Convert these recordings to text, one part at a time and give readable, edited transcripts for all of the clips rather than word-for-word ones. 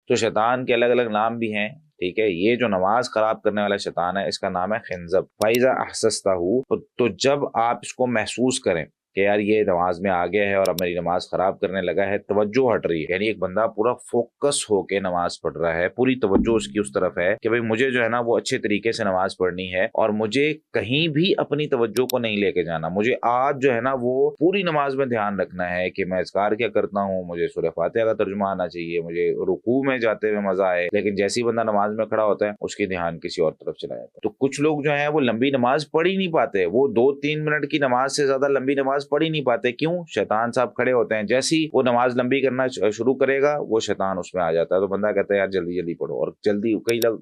تو شیطان کے الگ الگ نام بھی ہیں، ٹھیک ہے۔ یہ جو نماز خراب کرنے والا شیطان ہے اس کا نام ہے خنزب۔ فَإِذَا أَحْسَسْتَهُ، تو جب آپ اس کو محسوس کریں کہ یار یہ نماز میں آ گیا ہے اور اب میری نماز خراب کرنے لگا ہے، توجہ ہٹ رہی ہے، یعنی ایک بندہ پورا فوکس ہو کے نماز پڑھ رہا ہے، پوری توجہ اس کی اس طرف ہے کہ بھئی مجھے جو ہے نا وہ اچھے طریقے سے نماز پڑھنی ہے اور مجھے کہیں بھی اپنی توجہ کو نہیں لے کے جانا، مجھے آج جو ہے نا وہ پوری نماز میں دھیان رکھنا ہے کہ میں اذکار کیا کرتا ہوں، مجھے سورہ فاتحہ کا ترجمہ آنا چاہیے، مجھے رکوع میں جاتے ہوئے مزہ آئے۔ لیکن جیسے ہی بندہ نماز میں کھڑا ہوتا ہے اس کی دھیان کسی اور طرف چلا جاتا ہے۔ تو کچھ لوگ جو ہیں وہ لمبی نماز پڑھ ہی نہیں پاتے، وہ 2-3 منٹ کی نماز سے زیادہ لمبی نماز پڑھ ہی نہیں پاتے۔ کیوں؟ شیطان صاحب کھڑے ہوتے ہیں، جیسے ہی وہ نماز لمبی کرنا شروع کرے گا وہ شیطان اس میں آ جاتا ہے، تو بندہ کہتا ہے یار جلدی جلدی پڑھو، اور جلدی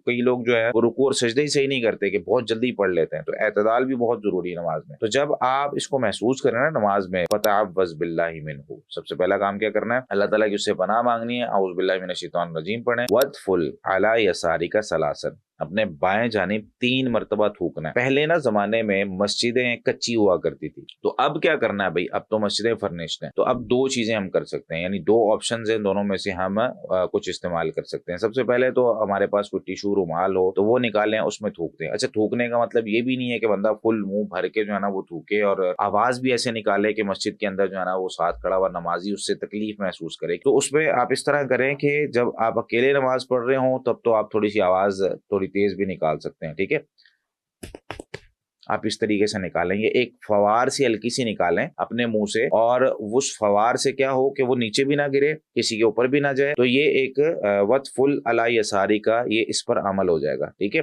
کئی لوگ جو ہے وہ رکوع اور سجدے ہی صحیح نہیں کرتے کہ بہت جلدی پڑھ لیتے ہیں۔ تو اعتدال بھی بہت ضروری ہے نماز میں۔ تو جب آپ اس کو محسوس کریں نا نماز میں، فتعوذ باللہ منہ، سب سے پہلا کام کیا کرنا ہے؟ اللہ تعالیٰ کی اس سے پناہ مانگنی ہے، اعوذ باللہ من الشیطان الرجیم پڑھیں، وادفل علی یسارک ثلاثا، اپنے بائیں جانب 3 مرتبہ تھوکنا ہے۔ پہلے نا زمانے میں مسجدیں کچی ہوا کرتی تھی، تو اب کیا کرنا ہے بھائی؟ اب تو مسجدیں فرنشڈ ہیں، تو اب 2 چیزیں ہم کر سکتے ہیں، یعنی 2 آپشنز ہیں، دونوں میں سے ہم کچھ استعمال کر سکتے ہیں۔ سب سے پہلے تو ہمارے پاس کوئی ٹیشو رومال ہو تو وہ نکالیں، اس میں تھوکتے ہیں۔ اچھا، تھوکنے کا مطلب یہ بھی نہیں ہے کہ بندہ فل منہ بھر کے جو ہے نا وہ تھوکے اور آواز بھی ایسے نکالے کہ مسجد کے اندر جو ہے نا وہ ساتھ کھڑا ہوا نمازی اس سے تکلیف محسوس کرے۔ تو اس میں آپ اس طرح کریں کہ جب آپ اکیلے نماز پڑھ رہے ہوں تب تو آپ تھوڑی سی آواز تھوڑی تیز بھی نکال سکتے ہیں، ٹھیک ہے۔ آپ اس طریقے سے نکالیں گے، ایک فوار سی ہلکی سی نکالیں اپنے منہ سے، اور اس فوار سے کیا ہو کہ وہ نیچے بھی نہ گرے، کسی کے اوپر بھی نہ جائے، تو یہ ایک وطفل علی یساری کا یہ اس پر عمل ہو جائے گا، ٹھیک ہے۔